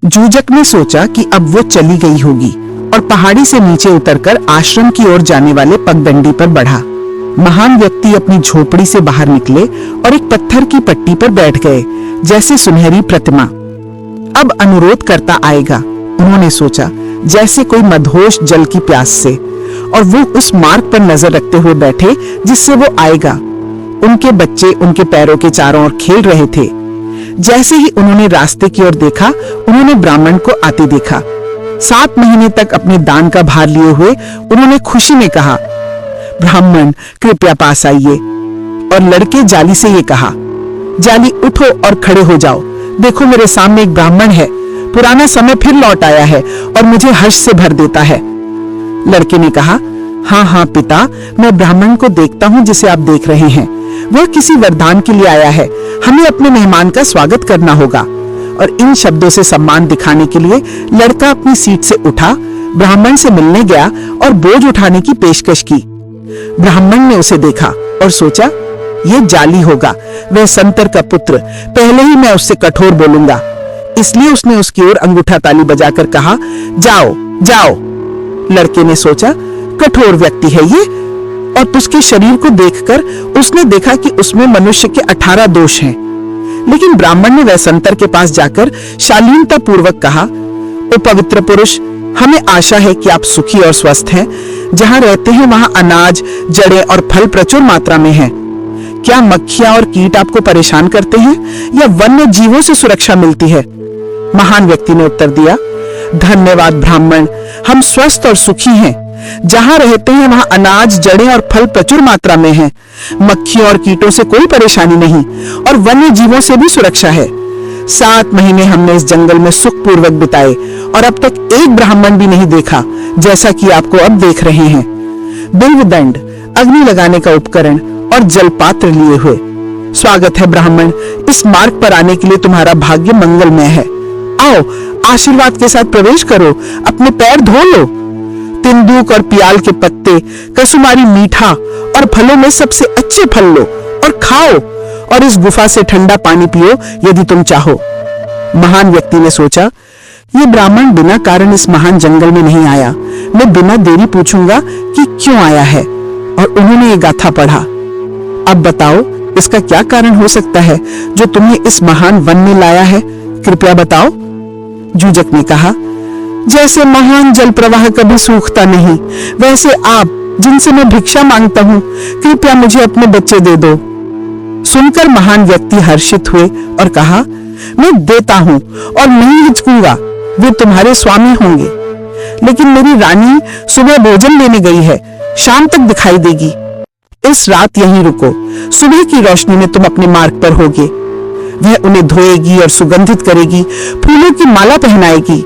जूजक ने सोचा कि अब वो चली गई होगी और पहाड़ी से नीचे उतरकर आश्रम की ओर जाने वाले पगडंडी पर बढ़ा। महान व्यक्ति अपनी झोपड़ी से बाहर निकले और एक पत्थर की पट्टी पर बैठ गए, जैसे सुनहरी प्रतिमा। अब अनुरोध करता आएगा, उन्होंने सोचा, जैसे कोई मदहोश जल की प्यास से, और वो उस मार्ग पर नजर रखते हुए बैठे जिससे वो आएगा। उनके बच्चे उनके पैरों के चारों ओर खेल रहे थे। जैसे ही उन्होंने रास्ते की ओर देखा, उन्होंने ब्राह्मण को आते देखा। 7 महीने तक अपने दान का भार लिए हुए उन्होंने खुशी में कहा, ब्राह्मण कृपया पास आइए। और लड़के जाली से ये कहा, जाली उठो और खड़े हो जाओ, देखो मेरे सामने एक ब्राह्मण है, पुराना समय फिर लौट आया है और मुझे हर्ष से भर देता है। लड़के ने कहा, हाँ हाँ पिता, मैं ब्राह्मण को देखता हूँ जिसे आप देख रहे हैं। वह किसी वरदान के लिए आया है, हमें अपने मेहमान का स्वागत करना होगा। और इन शब्दों से सम्मान दिखाने के लिए लड़का अपनी सीट से उठा, ब्राह्मण से मिलने गया और बोझ उठाने की पेशकश की। ब्राह्मण ने उसे देखा और सोचा, ये जाली होगा, वह संतर का पुत्र, पहले ही मैं उससे कठोर बोलूंगा। इसलिए उसने उसकी ओर अंगूठा ताली बजाकर कहा, जाओ जाओ। लड़के ने सोचा, कठोर व्यक्ति है ये, और उसके शरीर को देखकर उसने देखा कि उसमें मनुष्य के 18 दोष हैं। लेकिन ब्राह्मण ने वह संतर के पास जाकर शालीनता पूर्वक कहा, ओ पवित्र पुरुष, हमें आशा है कि आप सुखी और स्वस्थ हैं। जहां रहते हैं वहां अनाज, जड़ें और फल प्रचुर मात्रा में हैं। क्या मक्खियां और कीट आपको परेशान करते हैं या वन्य जीवों से सुरक्षा मिलती है? महान व्यक्ति ने उत्तर दिया, धन्यवाद ब्राह्मण, हम स्वस्थ और सुखी हैं। जहां रहते हैं वहां अनाज, जड़ें और फल प्रचुर मात्रा में हैं। मक्खियों और कीटों से कोई परेशानी नहीं और वन्य जीवों से भी सुरक्षा है। 7 महीने हमने इस जंगल में सुखपूर्वक बिताए और अब तक एक ब्राह्मण भी नहीं देखा, जैसा कि आपको अब देख रहे हैं। बिल्वदंड, अग्नि लगाने का उपकरण और जलपात्र लिए हुए। स्वागत है ब्राह्मण, इस मार्ग पर आने के लिए तुम्हारा भाग्य मंगलमय है। आओ, आशीर्वाद के साथ प्रवेश करो, अपने पैर धो लो। तिंदुक और पियाल के पत्ते, कसुमारी मीठा और फलों में सबसे अच्छे फल लो और खाओ, और इस गुफा से ठंडा पानी पियो यदि तुम चाहो। महान व्यक्ति ने सोचा, ये ब्राह्मण बिना कारण इस महान जंगल में नहीं आया, मैं बिना देरी पूछूंगा कि क्यों आया है। और उन्होंने ये गाथा पढ़ा। अब बताओ, इसका क्या कारण हो सकता है जो तुम्हें इस महान वन में लाया है? कृपया बताओ। जूजक ने कहा, जैसे महान जल प्रवाह कभी सूखता नहीं, वैसे आप जिनसे मैं भिक्षा मांगता हूँ, कृपया मुझे अपने बच्चे दे दो। सुनकर महान व्यक्ति हर्षित हुए और कहा, मैं देता हूँ और नहीं हिचकूंगा, वे तुम्हारे स्वामी होंगे। लेकिन मेरी रानी सुबह भोजन लेने गई है, शाम तक दिखाई देगी। इस रात यहीं रुको, सुबह की रोशनी में तुम अपने मार्ग पर होगे। वह उन्हें धोएगी और सुगंधित करेगी, फूलों की माला पहनाएगी।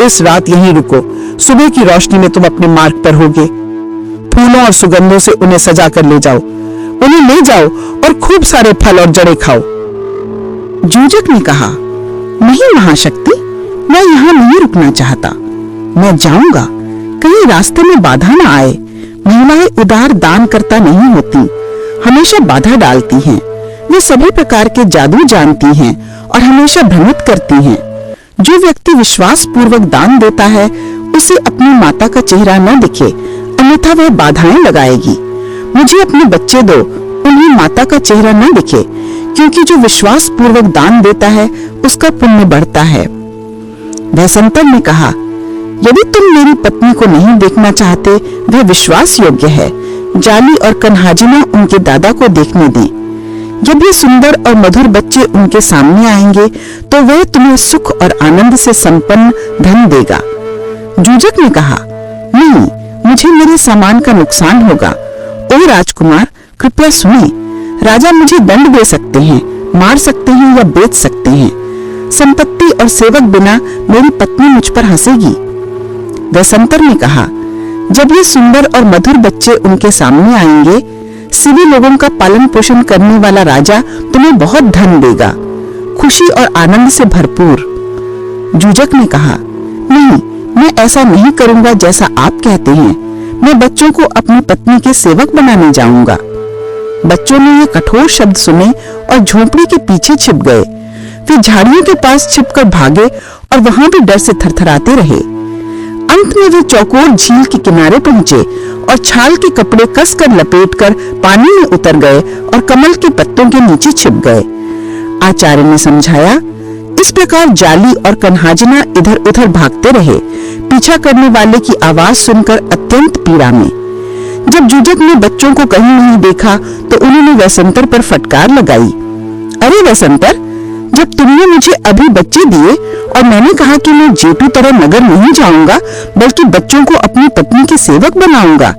इस रात यहीं रुको, सुबह की रोशनी में तुम अपने मार्ग पर होगे। फूलों और सुगंधों से उन्हें सजा कर ले जाओ, उन्हें ले जाओ और खूब सारे फल और जड़ें खाओ। जूजक ने कहा, नहीं महाशक्ति, मैं यहाँ नहीं रुकना चाहता, मैं जाऊंगा, कहीं रास्ते में बाधा न आए। महिलाएं उदार दान करता नहीं होती, हमेशा बाधा डालती हैं। वे सभी प्रकार के जादू जानती हैं और हमेशा भ्रमित करती हैं। जो व्यक्ति विश्वास पूर्वक दान देता है, उसे अपनी माता का चेहरा न दिखे, अन्यथा वह बाधाएं लगाएगी। मुझे अपने बच्चे दो, उन्हें माता का चेहरा न दिखे, क्योंकि जो विश्वास पूर्वक दान देता है उसका पुण्य बढ़ता है। वह संतर ने कहा, यदि तुम मेरी पत्नी को नहीं देखना चाहते, वह विश्वास योग्य है। जाली और कन्हाजिमा उनके दादा को देखने दें। जब ये सुंदर और मधुर बच्चे उनके सामने आएंगे तो वह तुम्हें सुख और आनंद से संपन्न धन देगा। जूजक ने कहा, नहीं, मुझे मेरे सामान का नुकसान होगा। ओ राजकुमार, कृपया सुने, राजा मुझे दंड दे सकते हैं, मार सकते हैं या बेच सकते हैं। संपत्ति और सेवक बिना मेरी पत्नी मुझ पर हंसेगी। वह संतर ने कहा, जब ये सुंदर और मधुर बच्चे उनके सामने आएंगे, सभी लोगों का पालन पोषण करने वाला राजा तुम्हें बहुत धन देगा, खुशी और आनंद से भरपूर। जूजक ने कहा, नहीं, मैं ऐसा नहीं करूंगा जैसा आप कहते हैं। मैं बच्चों को अपनी पत्नी के सेवक बनाने जाऊंगा। बच्चों ने ये कठोर शब्द सुने और झोपड़ी के पीछे छिप गए। वे झाड़ियों के पास छिपकर भागे और वहां भी डर से थरथराते रहे। अंत में वे चौकोर झील के किनारे पहुंचे और छाल के कपड़े कसकर लपेटकर पानी में उतर गए और कमल के पत्तों के नीचे छिप गए। आचार्य ने समझाया, इस प्रकार जाली और कन्हाजना इधर उधर भागते रहे, पीछा करने वाले की आवाज सुनकर अत्यंत पीड़ा में। जब जुजक ने बच्चों को कहीं नहीं देखा तो उन्होंने वैसंतर पर फटकार लगाई, अरे वैसंतर, जब तुमने मुझे अभी बच्चे दिए और मैंने कहा कि मैं जेठू तरह नगर नहीं जाऊंगा बल्कि बच्चों को अपनी पत्नी के सेवक बनाऊंगा,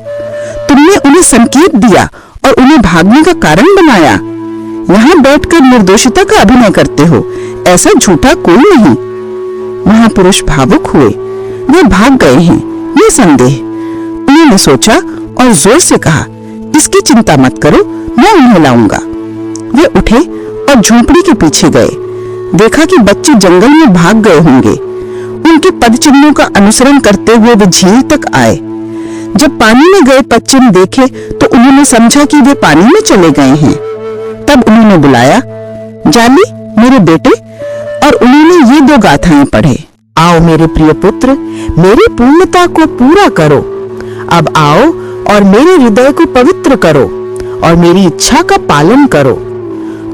तुमने उन्हें संकेत दिया और उन्हें भागने का कारण बनाया। यहाँ बैठकर निर्दोषिता का अभिनय करते हो, ऐसा झूठा कोई नहीं। महापुरुष भावुक हुए, वे भाग गए हैं, ये संदेह। उन्होंने सोचा और जोर से कहा, इसकी चिंता मत करो, मैं उन्हें लाऊंगा। वे उठे और झोंपड़ी के पीछे गए। देखा कि बच्चे जंगल में भाग गए होंगे। उनके पदचिन्हों का अनुसरण करते हुए वे झील तक आए। जब पानी में गए पदचिन्ह देखे तो उन्होंने समझा कि वे पानी में चले गए हैं। तब उन्होंने बुलाया, जाली, मेरे बेटे, और उन्होंने ये 2 गाथाएं पढ़े। आओ मेरे प्रिय पुत्र, मेरी पूर्णता को पूरा करो। अब आओ और मेरे हृदय को पवित्र करो और मेरी इच्छा का पालन करो।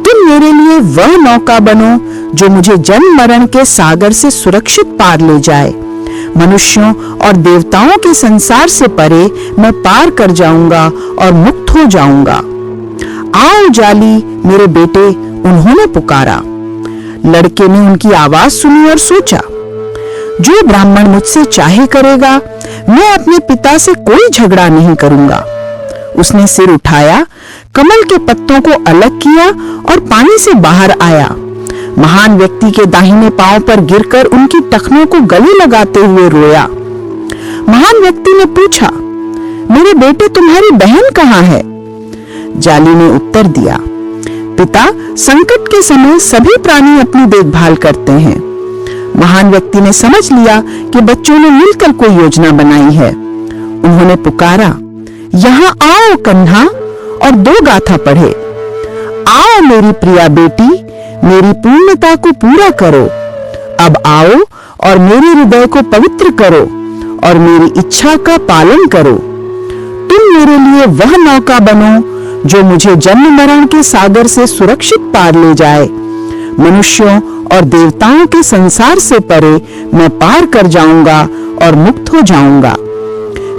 तुम मेरे लिए वह नौका बनो जो मुझे जन्म मरण के सागर से सुरक्षित पार ले जाए। मनुष्यों और देवताओं के संसार से परे मैं पार कर जाऊंगा और मुक्त हो जाऊंगा। आओ जाली, मेरे बेटे, उन्होंने पुकारा। लड़के ने उनकी आवाज सुनी और सोचा, जो ब्राह्मण मुझसे चाहे करेगा, मैं अपने पिता से कोई झगड़ा नहीं करूंगा। उसने सिर उठाया, कमल के पत्तों को अलग किया और पानी से बाहर आया। महान व्यक्ति के दाहिने पांव पर गिरकर उनकी टखनों को गले लगाते हुए रोया। महान व्यक्ति ने पूछा, मेरे बेटे, तुम्हारी बहन कहाँ है? जाली ने उत्तर दिया, पिता, संकट के समय सभी प्राणी अपनी देखभाल करते हैं। महान व्यक्ति ने समझ लिया कि बच्चों ने मिलकर कोई योजना बनाई है। उन्होंने पुकारा, यहाँ आओ कन्हा, और 2 गाथा पढ़े। आओ मेरी प्रिया बेटी, मेरी पूर्णता को पूरा करो। अब आओ और मेरे हृदय को पवित्र करो और मेरी इच्छा का पालन करो। तुम मेरे लिए वह नौका बनो जो मुझे जन्म मरण के सागर से सुरक्षित पार ले जाए। मनुष्यों और देवताओं के संसार से परे मैं पार कर जाऊंगा और मुक्त हो जाऊंगा।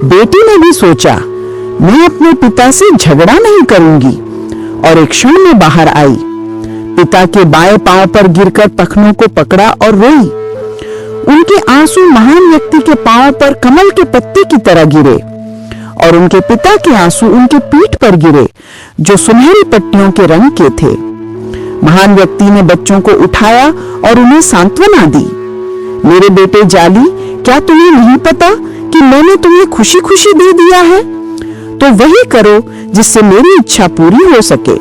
बेटी ने भी सोचा, मैं अपने पिता से झगड़ा नहीं करूंगी, और एक क्षण में बाहर आई। पिता के बाएं पांव पर गिरकर टखनों को पकड़ा और रोई। उनके आंसू महान व्यक्ति के पांव पर कमल के पत्ते की तरह गिरे और उनके पिता के आंसू उनके पीठ पर गिरे जो सुनहरी पट्टियों के रंग के थे। महान व्यक्ति ने बच्चों को उठाया और उन्हें सांत्वना दी। मेरे बेटे जाली, क्या तुम्हें नहीं पता कि मैंने तुम्हें खुशी खुशी दे दिया है? तो वही करो जिससे मेरी इच्छा पूरी हो सके।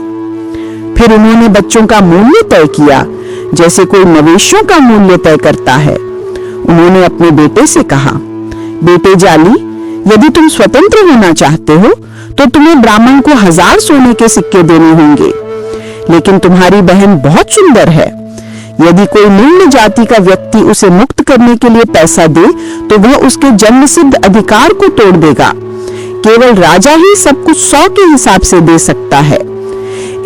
फिर उन्होंने बच्चों का मूल्य तय किया जैसे कोई मवेशियों का मूल्य तय करता है। उन्होंने अपने बेटे से कहा, बेटे जाली, यदि तुम स्वतंत्र होना चाहते हो तो तुम्हें ब्राह्मण को 1000 सोने के सिक्के देने होंगे, लेकिन तुम्हारी बहन बहुत सुंदर है। यदि कोई निम्न जाति का व्यक्ति उसे मुक्त करने के लिए पैसा दे तो वह उसके जन्म सिद्ध अधिकार को तोड़ देगा। केवल राजा ही सब कुछ 100 के हिसाब से दे सकता है।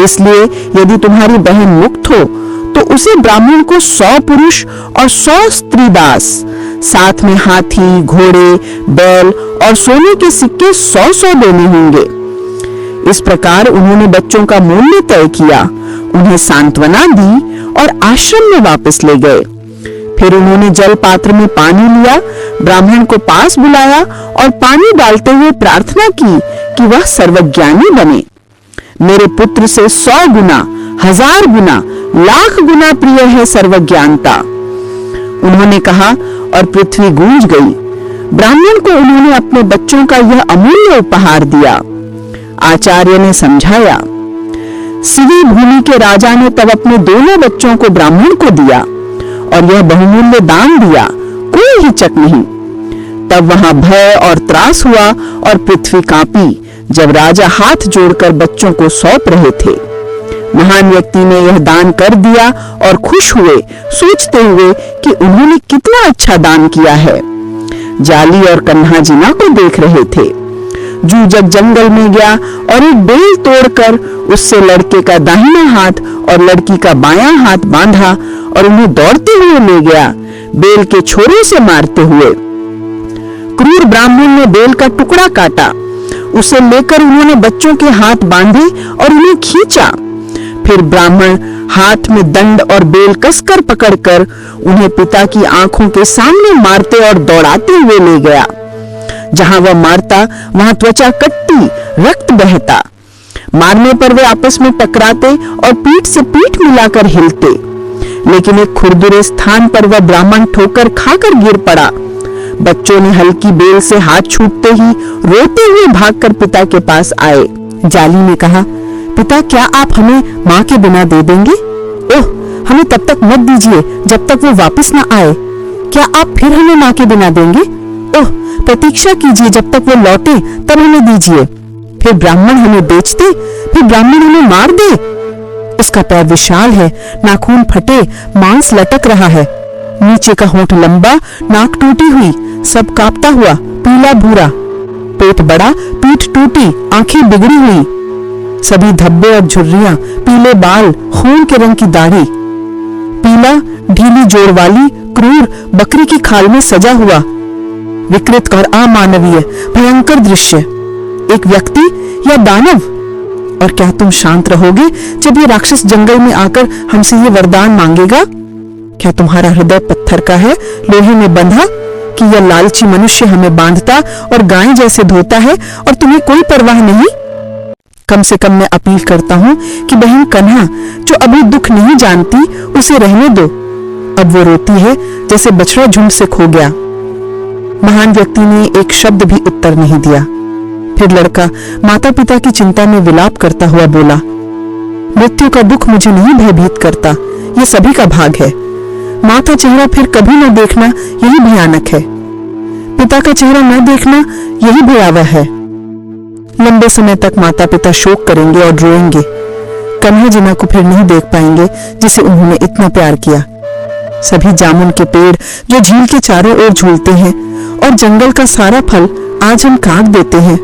इसलिए यदि तुम्हारी बहन मुक्त हो तो उसे ब्राह्मण को 100 पुरुष और 100 स्त्री दास, साथ में हाथी, घोड़े, बैल और सोने के सिक्के 100-100 देने होंगे। इस प्रकार उन्होंने बच्चों का मूल्य तय किया, उन्हें सांत्वना दी और आश्रम में वापस ले गए। फिर उन्होंने जल पात्र में पानी लिया, ब्राह्मण को पास बुलाया और पानी डालते हुए प्रार्थना की कि वह सर्वज्ञानी बने। मेरे पुत्र से 100 गुना, 1000 गुना, लाख गुना प्रिय है सर्वज्ञानता, उन्होंने कहा और पृथ्वी गूंज गई। ब्राह्मण को उन्होंने अपने बच्चों का यह अमूल्य उपहार दिया। आचार्य ने समझाया, सिवी भूमि के राजा ने तब अपने दोनों बच्चों को ब्राह्मण को दिया और यह बहुमूल्य दान दिया, कोई हिचक नहीं। तब वहां भय और त्रास हुआ और पृथ्वी कांपी जब राजा हाथ जोड़कर बच्चों को सौंप रहे थे। महान व्यक्ति ने यह दान कर दिया और खुश हुए, सोचते हुए कि उन्होंने कितना अच्छा दान किया है। जाली और कन्हा जिना को देख रहे थे। जूजक जंगल में गया और एक बेल तोड़कर उससे लड़के का दाहिना हाथ और लड़की का बायां हाथ बांधा और उन्हें दौड़ते हुए ले गया, बेल के छोरों से मारते हुए। क्रूर ब्राह्मण ने बेल का टुकड़ा काटा, उसे लेकर उन्होंने बच्चों के हाथ बांधे और उन्हें खींचा। फिर ब्राह्मण हाथ में दंड और बेल कसकर पकड़कर उन्हें पिता की आंखों के सामने मारते और दौड़ाते हुए ले गया। जहां वह मारता वहां त्वचा कटती, रक्त बहता। मारने पर वे आपस में टकराते और पीठ से पीठ मिलाकर हिलते। लेकिन एक खुरदुरे स्थान पर वह ब्राह्मण ठोकर खाकर गिर पड़ा। बच्चों ने हल्की बेल से हाथ छूटते ही रोते हुए भागकर पिता के पास आए। जाली ने कहा, पिता, क्या आप हमें माँ के बिना दे देंगे? ओह, हमें तब तक मत दीजिए जब तक वो वापस न आए। क्या आप फिर हमें माँ के बिना देंगे? ओह, प्रतीक्षा कीजिए जब तक वो लौटे, तब हमें दीजिए। फिर ब्राह्मण हमें बेच दे, फिर ब्राह्मण हमें मार दे। उसका पैर विशाल है, नाखून फटे, मांस लटक रहा है। नीचे का होंठ लंबा, नाक टूटी हुई, सब कांपता हुआ, पीला भूरा। पेट बड़ा, पीठ टूटी, आंखें बिगड़ी हुई, सभी धब्बे और झुर्रियां, पीले बाल, खून के रंग की दाढ़ी। पीला, ढीली जोड़ वाली, क्रूर बकरी की खाल में सजा हुआ, विकृत और अमानवीय भयंकर दृश्य। एक व्यक्ति या दानव? और क्या तुम शांत रहोगे जब ये राक्षस जंगल में आकर हमसे ये वरदान मांगेगा? क्या तुम्हारा हृदय पत्थर का है, लोहे में बंधा, कि यह लालची मनुष्य हमें बांधता और गाय जैसे धोता है और तुम्हें कोई परवाह नहीं? कम से कम मैं अपील करता हूँ कि बहन कन्हा, जो अभी दुख नहीं जानती, उसे रहने दो। अब वो रोती है जैसे बछड़ा झुंड से खो गया। महान व्यक्ति ने एक शब्द भी उत्तर नहीं दिया। फिर लड़का माता पिता की चिंता में विलाप करता हुआ बोला, मृत्यु का दुख मुझे नहीं भयभीत करता, ये सभी का भाग है। माँ का चेहरा फिर कभी न देखना यही भयानक है, पिता का चेहरा न देखना यही भयावह है। लंबे समय तक माता पिता शोक करेंगे और रोएंगे। कन्हा जिना को फिर नहीं देख पाएंगे जिसे उन्होंने इतना प्यार किया। सभी जामुन के पेड़ जो झील के चारों ओर झूलते हैं और जंगल का सारा फल आज हम काट देते हैं।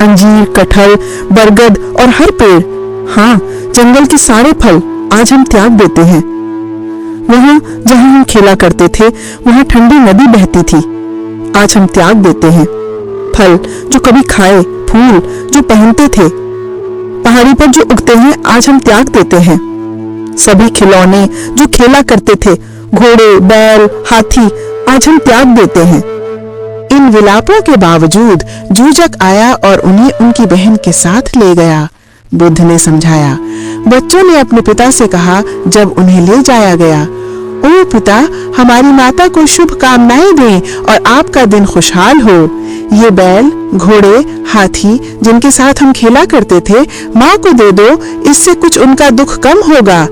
अंजीर, कटहल, बरगद और हर पेड़, हाँ, जंगल के सारे फल आज हम त्याग देते हैं। वहां जहां हम खेला करते थे वहां ठंडी नदी बहती थी, आज हम त्याग देते हैं। फल जो कभी खाए, फूल जो पहनते थे, पहाड़ी पर जो उगते हैं, आज हम त्याग देते हैं। सभी खिलौने जो खेला करते थे, घोड़े, बैल, हाथी, आज हम त्याग देते हैं। इन विलापों के बावजूद जूजक आया और उन्हें उनकी बहन के साथ ले गया। बुद्ध ने समझाया। बच्चों ने अपने पिता से कहा जब उन्हें ले जाया गया, ओ पिता, हमारी माता को शुभ कामनाएं दें और आपका दिन खुशहाल हो। ये बैल, घोड़े, हाथी जिनके साथ हम खेला करते थे, माँ को दे दो, इससे कुछ उनका दुख कम होगा।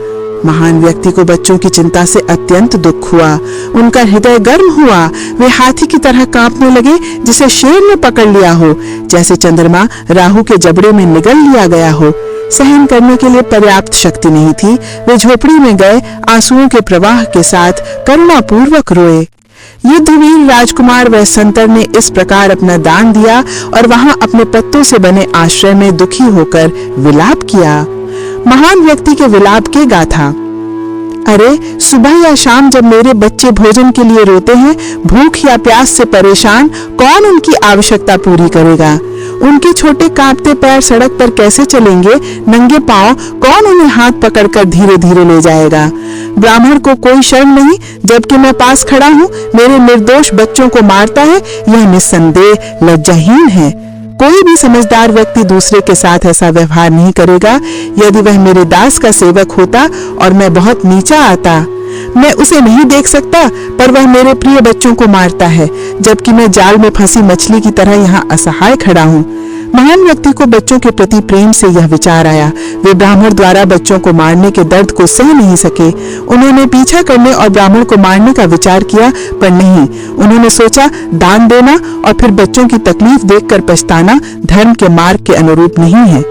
महान व्यक्ति को बच्चों की चिंता से अत्यंत दुख हुआ। उनका हृदय गर्म हुआ। वे हाथी की तरह कांपने लगे जिसे शेर ने पकड़ लिया हो, जैसे चंद्रमा राहु के जबड़े में निगल लिया गया हो। सहन करने के लिए पर्याप्त शक्ति नहीं थी। वे झोपड़ी में गए, आंसुओं के प्रवाह के साथ करुणापूर्वक रोए। युद्धवीर राजकुमार वैसंतर ने इस प्रकार अपना दान दिया और वहां अपने पत्तों से बने आश्रय में दुखी होकर विलाप किया। महान व्यक्ति के विलाप की गाथा। अरे, सुबह या शाम जब मेरे बच्चे भोजन के लिए रोते हैं, भूख या प्यास से परेशान, कौन उनकी आवश्यकता पूरी करेगा? उनके छोटे कांपते पैर सड़क पर कैसे चलेंगे? नंगे पांव कौन उन्हें हाथ पकड़कर धीरे धीरे ले जाएगा? ब्राह्मण को कोई शर्म नहीं, जबकि मैं पास खड़ा हूँ, मेरे निर्दोष बच्चों को मारता है। यह निस्संदेह लज्जाहीन है। कोई भी समझदार व्यक्ति दूसरे के साथ ऐसा व्यवहार नहीं करेगा। यदि वह मेरे दास का सेवक होता और मैं बहुत नीचा आता, मैं उसे नहीं देख सकता, पर वह मेरे प्रिय बच्चों को मारता है, जबकि मैं जाल में फंसी मछली की तरह यहाँ असहाय खड़ा हूँ। महान व्यक्ति को बच्चों के प्रति प्रेम से यह विचार आया। वे ब्राह्मण द्वारा बच्चों को मारने के दर्द को सह नहीं सके। उन्होंने पीछा करने और ब्राह्मण को मारने का विचार किया, पर नहीं। उन्होंने सोचा, दान देना और फिर बच्चों की तकलीफ देखकर पछताना धर्म के मार्ग के अनुरूप नहीं है।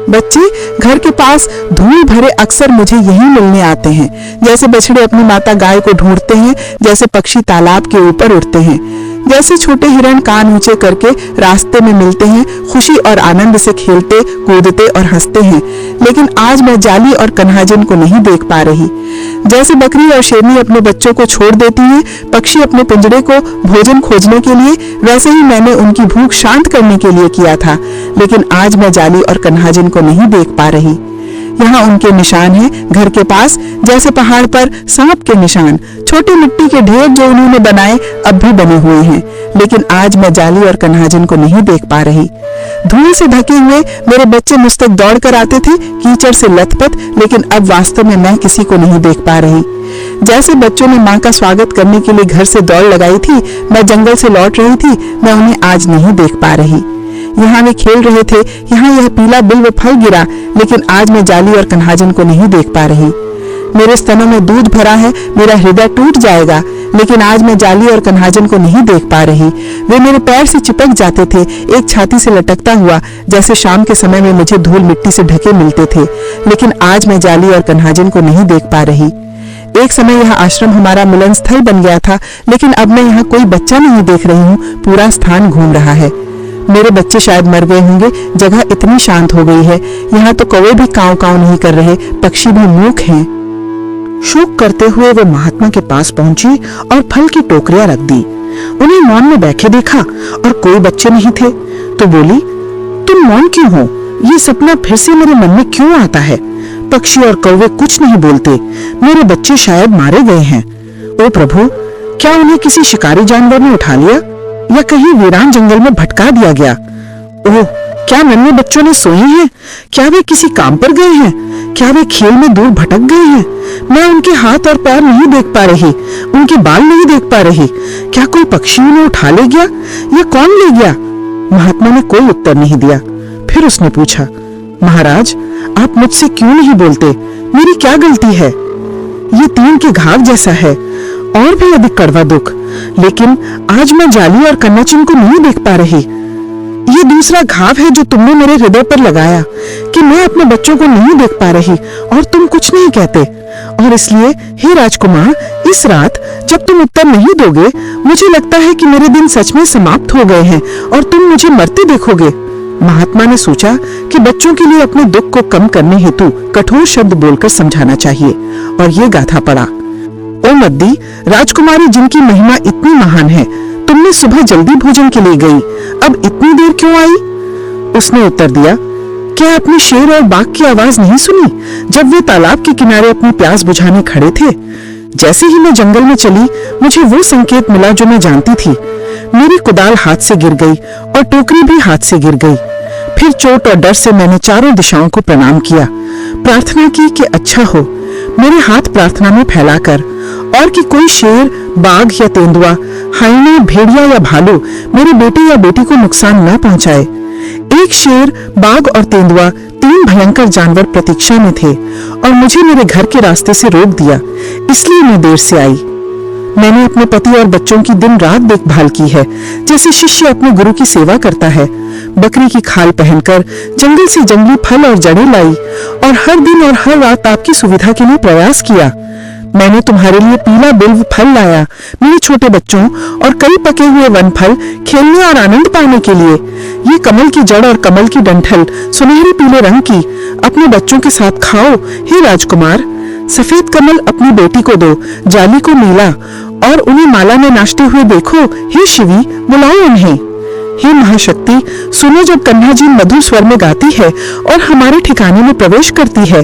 बच्चे घर के पास धूल भरे अक्सर मुझे यही मिलने आते हैं। जैसे बछड़े अपनी माता गाय को ढूंढते हैं, जैसे पक्षी तालाब के ऊपर उड़ते हैं, जैसे छोटे हिरण कान ऊंचे करके रास्ते में मिलते हैं, खुशी और आनंद से खेलते कूदते और हंसते हैं। लेकिन आज मैं जाली और कन्हाजन को नहीं देख पा रही। जैसे बकरी और शेरनी अपने बच्चों को छोड़ देती हैं, पक्षी अपने पिंजरे को भोजन खोजने के लिए, वैसे ही मैंने उनकी भूख शांत करने के लिए किया था। लेकिन आज मैं जाली और कन्हाजन को नहीं देख पा रही। यहाँ उनके निशान हैं घर के पास, जैसे पहाड़ पर सांप के निशान। छोटे मिट्टी के ढेर जो उन्होंने बनाए अब भी बने हुए हैं। लेकिन आज मैं जाली और कन्हाजन को नहीं देख पा रही। धूल से ढके हुए मेरे बच्चे मुझ तक दौड़ कर आते थे, कीचड़ से लथपथ, लेकिन अब वास्तव में मैं किसी को नहीं देख पा रही। जैसे बच्चों ने माँ का स्वागत करने के लिए घर से दौड़ लगाई थी, मैं जंगल से लौट रही थी, मैं उन्हें आज नहीं देख पा रही। यहाँ वे खेल रहे थे, यहाँ यह पीला बिल्व फल गिरा, लेकिन आज मैं जाली और कन्हाजन को नहीं देख पा रही। मेरे स्तनों में दूध भरा है, मेरा हृदय टूट जाएगा, लेकिन आज मैं जाली और कन्हाजन को नहीं देख पा रही। वे मेरे पैर से चिपक जाते थे, एक छाती से लटकता हुआ, जैसे शाम के समय में मुझे धूल मिट्टी से ढके मिलते थे। लेकिन आज मैं जाली और कन्हाजन को नहीं देख पा रही। एक समय यह आश्रम हमारा मिलन स्थल बन गया था, लेकिन अब मैं यहाँ कोई बच्चा नहीं देख रही हूँ। पूरा स्थान घूम रहा है। मेरे बच्चे शायद मर गए होंगे, जगह इतनी शांत हो गई है। यहाँ तो कौवे भी काव काव नहीं कर रहे, पक्षी भी मूक हैं। शोक करते हुए वो महात्मा के पास पहुंची और फल की टोकरियां रख दी। उन्हें मौन में बैठे देखा और कोई बच्चे नहीं थे, तो बोली, तुम मौन क्यों हो? ये सपना फिर से मेरे मन में क्यों आता है? पक्षी और कौवे कुछ नहीं बोलते, मेरे बच्चे शायद मारे गए हैं। ओ प्रभु, क्या उन्हें किसी शिकारी जानवर ने उठा लिया या कहीं वीरान जंगल में भटका दिया गया? ओह, क्या नन्हे बच्चों ने सोए हैं? क्या वे किसी काम पर गए हैं? क्या वे खेल में दूर भटक गए हैं? मैं उनके हाथ और पैर नहीं देख पा रही, उनके बाल नहीं देख पा रही। क्या कोई पक्षी उन्हें उठा ले गया या कौन ले गया? महात्मा ने कोई उत्तर नहीं दिया। फिर उसने पूछा, महाराज, आप मुझसे क्यों नहीं बोलते? मेरी क्या गलती है? ये तीन के घाव जैसा है और भी अधिक कड़वा दुख, लेकिन आज मैं जाली और कन्हाजन को नहीं देख पा रही। ये दूसरा घाव है जो तुमने मेरे हृदय पर लगाया कि मैं अपने बच्चों को नहीं देख पा रही और तुम कुछ नहीं कहते। और इसलिए हे राजकुमार, इस रात जब तुम उत्तर नहीं दोगे, मुझे लगता है कि मेरे दिन सच में समाप्त हो गए हैं और तुम मुझे मरते देखोगे। महात्मा ने सोचा कि बच्चों के लिए अपने दुख को कम करने हेतु कठोर शब्द बोलकर समझाना चाहिए, और ये गाथा पड़ा। ओ मद्दी, राजकुमारी जिनकी महिमा इतनी महान है, तुमने सुबह जल्दी भोजन के लिए गई, अब इतनी देर क्यों आई? उसने उत्तर दिया, क्या आपने शेर और बाघ की आवाज नहीं सुनी जब वे तालाब के किनारे अपनी प्यास बुझाने खड़े थे? जैसे ही मैं जंगल में चली, मुझे वो संकेत मिला जो मैं जानती थी। मेरी कुदाल हाथ से गिर गई और टोकरी भी हाथ से गिर गई। फिर चोट और डर से मैंने चारों दिशाओं को प्रणाम किया, प्रार्थना की कि अच्छा हो मेरे हाथ प्रार्थना में फैलाकर, और कि कोई शेर, बाघ या तेंदुआ, हाइना, भेड़िया या भालू मेरे बेटे या बेटी को नुकसान न पहुंचाए। एक शेर, बाघ और तेंदुआ, तीन भयंकर जानवर प्रतीक्षा में थे और मुझे मेरे घर के रास्ते से रोक दिया, इसलिए मैं देर से आई। मैंने अपने पति और बच्चों की दिन रात देखभाल की है, जैसे शिष्य अपने गुरु की सेवा करता है। बकरी की खाल पहनकर जंगल से जंगली फल और जड़ें लाई और हर दिन और हर रात आपकी सुविधा के लिए प्रयास किया। मैंने तुम्हारे लिए पीला बिल्व फल लाया, मेरे छोटे बच्चों, और कई पके हुए वन फल खेलने और आनंद पाने के लिए। ये कमल की जड़ और कमल की डंठल सुनहरी पीले रंग की, अपने बच्चों के साथ खाओ हे राजकुमार। सफेद कमल अपनी बेटी को दो, जाली को नीला, और उन्हें माला में नाचते हुए देखो हे शिवी, बुलाओ उन्हें। हे महाशक्ति, सुनो जब कन्हाजी मधुर स्वर में गाती है और हमारे ठिकाने में प्रवेश करती है।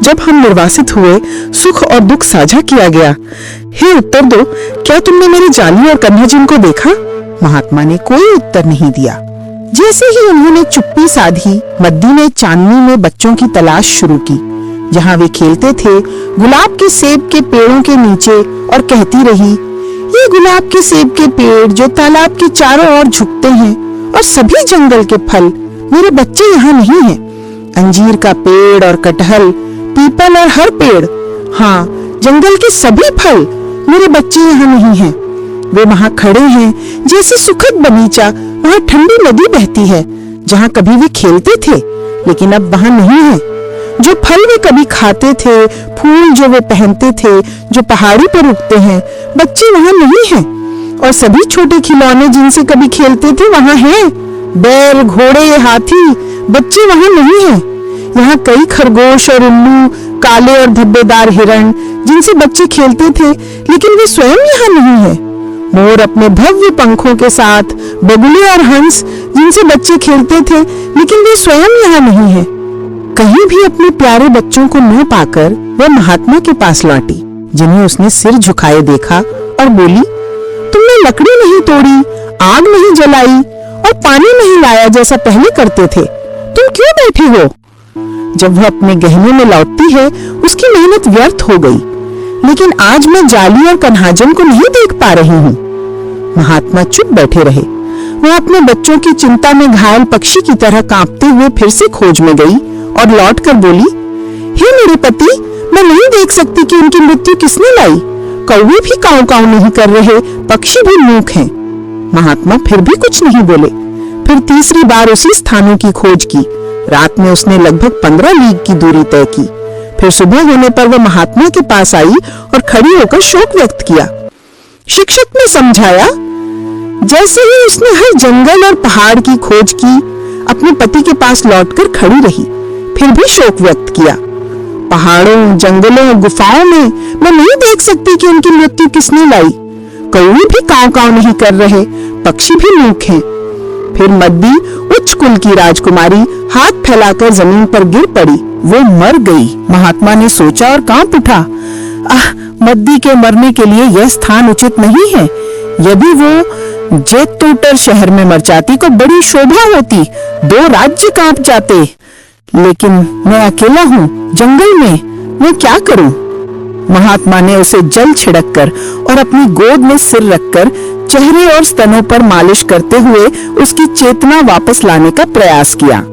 जब हम निर्वासित हुए, सुख और दुख साझा किया गया। हे उत्तर दो, क्या तुमने मेरी जाली और कन्हाजी को देखा? महात्मा ने कोई उत्तर नहीं दिया। जैसे ही उन्होंने चुप्पी साधी, मद्दी ने चांदनी में बच्चों की तलाश शुरू की, जहाँ वे खेलते थे गुलाब के सेब के पेड़ों के नीचे, और कहती रही, ये गुलाब के सेब के पेड़ जो तालाब के चारों ओर झुकते हैं, और सभी जंगल के फल, मेरे बच्चे यहाँ नहीं हैं। अंजीर का पेड़ और कटहल, पीपल और हर पेड़, हाँ, जंगल के सभी फल, मेरे बच्चे यहाँ नहीं हैं। वे वहाँ खड़े हैं जैसे सुखद बगीचा, वहाँ ठंडी नदी बहती है जहाँ कभी वे खेलते थे, लेकिन अब वहां नहीं है। जो फल वे कभी खाते थे, फूल जो वे पहनते थे, जो पहाड़ी पर उगते हैं, बच्चे वहां नहीं हैं। और सभी छोटे खिलौने जिनसे कभी खेलते थे वहां हैं। बैल, घोड़े, हाथी, बच्चे वहां नहीं हैं। यहाँ कई खरगोश और उल्लू, काले और धब्बेदार हिरण जिनसे बच्चे खेलते थे, लेकिन वे स्वयं यहाँ नहीं है। मोर अपने भव्य पंखों के साथ, बगुले और हंस जिनसे बच्चे खेलते थे, लेकिन वे स्वयं यहाँ नहीं है। कहीं भी अपने प्यारे बच्चों को न पाकर वह महात्मा के पास लौटी, जिन्हें उसने सिर झुकाए देखा और बोली, तुमने लकड़ी नहीं तोड़ी, आग नहीं जलाई और पानी नहीं लाया जैसा पहले करते थे। तुम क्यों बैठे हो? जब वह अपने गहने में लौटती है, उसकी मेहनत व्यर्थ हो गई। लेकिन आज मैं जाली और कन्हाजन को नहीं देख पा रही हूँ। महात्मा चुप बैठे रहे। वह अपने बच्चों की चिंता में घायल पक्षी की तरह कांपते हुए फिर से खोज में गई और लौटकर बोली, हे मेरे पति, मैं नहीं देख सकती कि उनकी मृत्यु किसने लाई। कौवे भी काऊ काऊ नहीं कर रहे, पक्षी भी मूक हैं। महात्मा फिर भी कुछ नहीं बोले। फिर तीसरी बार उसी स्थानों की खोज की। रात में उसने लगभग 15 लीग की दूरी तय की। फिर सुबह होने पर वह महात्मा के पास आई और खड़ी होकर शोक व्यक्त किया। शिक्षक ने समझाया, जैसे ही उसने हर जंगल और पहाड़ की खोज की, अपने पति के पास लौटकर खड़ी रही। फिर भी शोक व्यक्त किया। पहाड़ों, जंगलों, गुफाओं में मैं नहीं देख सकती कि उनकी मृत्यु किसने लाई। कौवे भी काव काव नहीं कर रहे, पक्षी भी मूक हैं। फिर मद्दी, उच्च कुल की राजकुमारी, हाथ फैलाकर जमीन पर गिर पड़ी। वो मर गई। महात्मा ने सोचा और कांप उठा। मद्दी के मरने के लिए यह स्थान उचित नहीं है। यदि वो जेतूटर शहर में मर जाती तो बड़ी शोभा होती, 2 राज्य कांप जाते। लेकिन मैं अकेला हूँ जंगल में, मैं क्या करूं? महात्मा ने उसे जल छिड़ककर और अपनी गोद में सिर रखकर चेहरे और स्तनों पर मालिश करते हुए उसकी चेतना वापस लाने का प्रयास किया।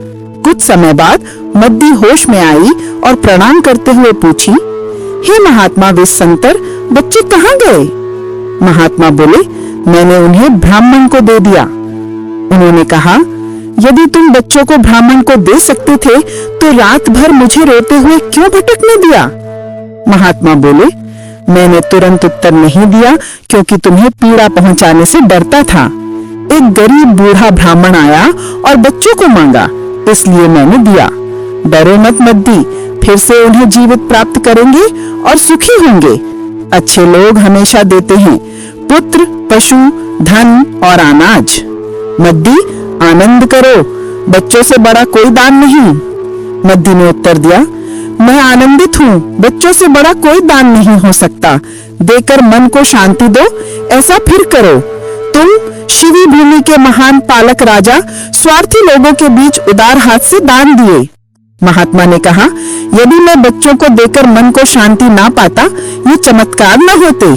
कुछ समय बाद मद्दी होश में आई और प्रणाम करते हुए पूछी, हे महात्मा विसंतर, बच्चे कहाँ गए? महात्मा बोले, मैंने उन्हें ब्राह्मण को दे दिया। उन्होंने कहा, यदि तुम बच्चों को ब्राह्मण को दे सकते थे तो रात भर मुझे रोते हुए क्यों भटकने दिया? महात्मा बोले, मैंने तुरंत उत्तर नहीं दिया क्योंकि तुम्हें पीड़ा पहुंचाने से डरता था। एक गरीब बूढ़ा ब्राह्मण आया और बच्चों को मांगा, इसलिए मैंने दिया। डरो मत मद्दी, फिर से उन्हें जीवित प्राप्त करेंगे और सुखी होंगे। अच्छे लोग हमेशा देते हैं पुत्र, पशु, धन और अनाज। मद्दी, आनंद करो, बच्चों से बड़ा कोई दान नहीं। मद्दी ने उत्तर दिया, मैं आनंदित हूँ, बच्चों से बड़ा कोई दान नहीं हो सकता। देकर मन को शांति दो, ऐसा फिर करो। तुम शिवी भूमि के महान पालक राजा स्वार्थी लोगों के बीच उदार हाथ से दान दिए। महात्मा ने कहा, यदि मैं बच्चों को देकर मन को शांति ना पाता, ये चमत्कार न होते।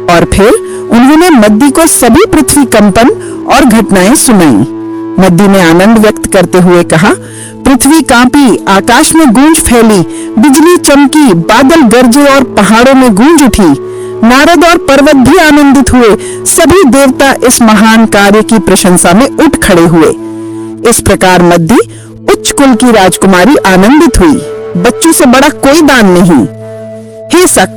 और फिर उन्होंने मद्दी को सभी पृथ्वी कंपन और घटनाएं सुनाई। मद्दी ने आनंद व्यक्त करते हुए कहा, पृथ्वी कांपी, आकाश में गूंज फैली, बिजली चमकी, बादल गरजे और पहाड़ों में गूंज उठी। नारद और पर्वत भी आनंदित हुए। सभी देवता इस महान कार्य की प्रशंसा में उठ खड़े हुए। इस प्रकार मद्दी, उच्च कुल की राजकुमारी, आनंदित हुई। बच्चों से बड़ा कोई दान नहीं। हे सक,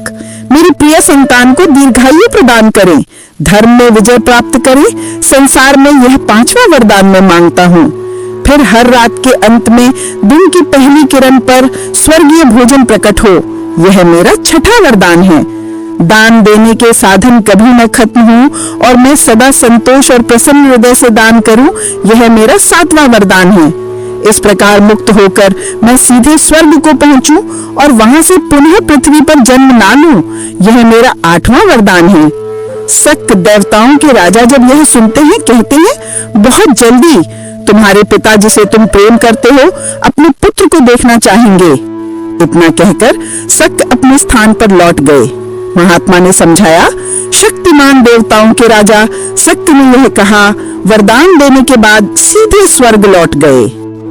मेरी प्रिय संतान को दीर्घायु प्रदान करें, धर्म में विजय प्राप्त करें। संसार में यह 5वां वरदान मैं मांगता हूँ। फिर हर रात के अंत में दिन की पहली किरण पर स्वर्गीय भोजन प्रकट हो। यह मेरा 6वां वरदान है। दान देने के साधन कभी न खत्म हो और मैं सदा संतोष और प्रसन्न हृदय से दान करूं, यह मेरा 7वां वरदान है। इस प्रकार मुक्त होकर मैं सीधे स्वर्ग को पहुंचूं और वहां से पुनः पृथ्वी पर जन्म ना लूं, यह मेरा 8वां वरदान है। सक देवताओं के राजा जब यह सुनते हैं, कहते हैं, बहुत जल्दी तुम्हारे पिता जिसे तुम प्रेम करते हो अपने पुत्र को देखना चाहेंगे। इतना कहकर सक अपने स्थान पर लौट गए। महात्मा ने समझाया, शक्तिमान देवताओं के राजा सक ने यह कहा, वरदान देने के बाद सीधे स्वर्ग लौट गए।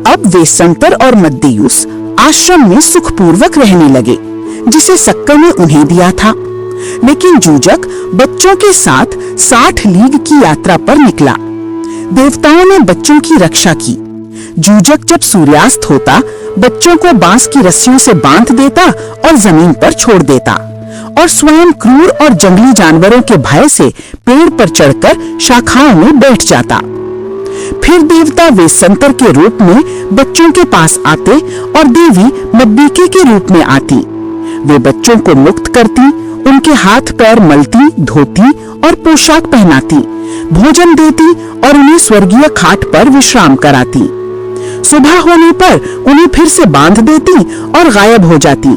अब वेसंतर और मद्दियुस आश्रम में सुखपूर्वक रहने लगे, जिसे सक्कर ने उन्हें दिया था। लेकिन जूजक बच्चों के साथ 60 लीग की यात्रा पर निकला। देवताओं ने बच्चों की रक्षा की। जूजक जब सूर्यास्त होता बच्चों को बांस की रस्सियों से बांध देता और जमीन पर छोड़ देता और स्वयं क्रूर और जंगली जानवरों के भय से पेड़ पर चढ़कर शाखाओं में बैठ जाता। फिर देवता वेशंतर के रूप में बच्चों के पास आते और देवी मद्दिके के रूप में आती। वे बच्चों को मुक्त करती, उनके हाथ पैर मलती, धोती और पोशाक पहनाती, भोजन देती और उन्हें स्वर्गीय खाट पर विश्राम कराती। सुबह होने पर उन्हें फिर से बांध देती और गायब हो जाती।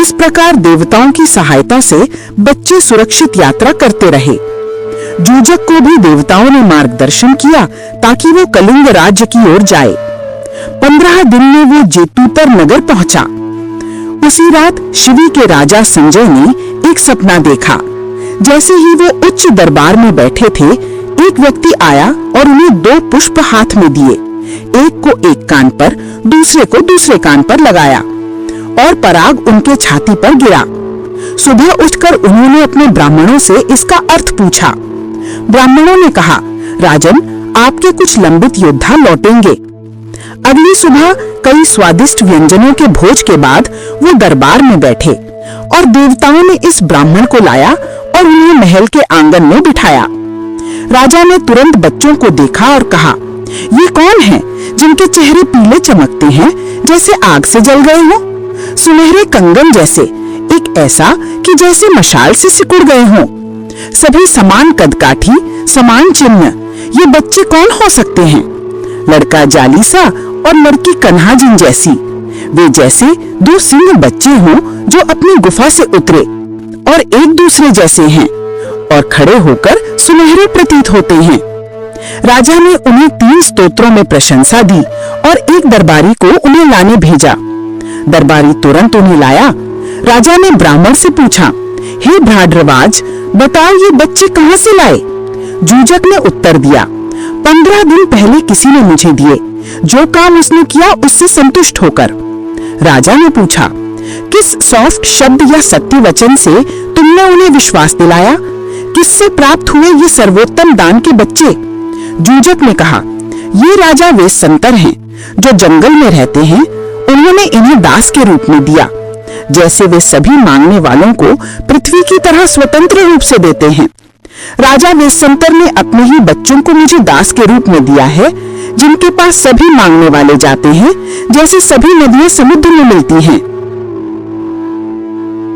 इस प्रकार देवताओं की सहायता से बच्चे सुरक्षित यात्रा करते रहे। जूजक को भी देवताओं ने मार्गदर्शन किया ताकि वो कलिंग राज्य की ओर जाए। 15 दिन में वो जेतूतर नगर पहुंचा। उसी रात शिवी के राजा संजय ने एक सपना देखा। जैसे ही वो उच्च दरबार में बैठे थे, एक व्यक्ति आया और उन्हें 2 पुष्प हाथ में दिए। एक को एक कान पर, दूसरे को दूसरे कान पर लगाया और पराग उनके छाती पर गिरा। सुबह उठकर उन्होंने अपने ब्राह्मणों से इसका अर्थ पूछा। ब्राह्मणों ने कहा, राजन, आपके कुछ लंबित योद्धा लौटेंगे। अगली सुबह कई स्वादिष्ट व्यंजनों के भोज के बाद वो दरबार में बैठे और देवताओं ने इस ब्राह्मण को लाया और उन्हें महल के आंगन में बिठाया। राजा ने तुरंत बच्चों को देखा और कहा, ये कौन है जिनके चेहरे पीले चमकते हैं जैसे आग से जल गए हो, सुनहरे कंगन जैसे, एक ऐसा कि जैसे मशाल से सिकुड़ गए हों, सभी समान कदकाठी, समान चिन्ह। ये बच्चे कौन हो सकते हैं? लड़का जालीसा और लड़की कन्हाजिन जैसी। वे जैसे 2 सिंह बच्चे हों जो अपनी गुफा से उतरे और एक दूसरे जैसे हैं और खड़े होकर सुनहरे प्रतीत होते हैं। राजा ने उन्हें 3 स्तोत्रों में प्रशंसा दी और एक दरबारी को उन्हें लाने भेजा। दरबारी तुरंत उन्हें लाया। राजा ने ब्राह्मण से पूछा, हे भ्राड्रवाज, बताओ ये बच्चे कहाँ से लाए? जूजक ने उत्तर दिया, 15 दिन पहले किसी ने मुझे दिए, जो काम उसने किया उससे संतुष्ट होकर। राजा ने पूछा, किस सॉफ्ट शब्द या सत्य वचन से तुमने उन्हें विश्वास दिलाया? किससे प्राप्त हुए ये सर्वोत्तम दान के बच्चे? जूजक ने कहा, ये राजा वेशंतर हैं, जो जंगल में रहते हैं। उन्होंने इन्हें दास के रूप में दिया, जैसे वे सभी मांगने वालों को पृथ्वी की तरह स्वतंत्र रूप से देते हैं। राजा वेशंतर ने अपने ही बच्चों को मुझे दास के रूप में दिया है, जिनके पास सभी मांगने वाले जाते हैं, जैसे सभी नदियां समुद्र में मिलती हैं।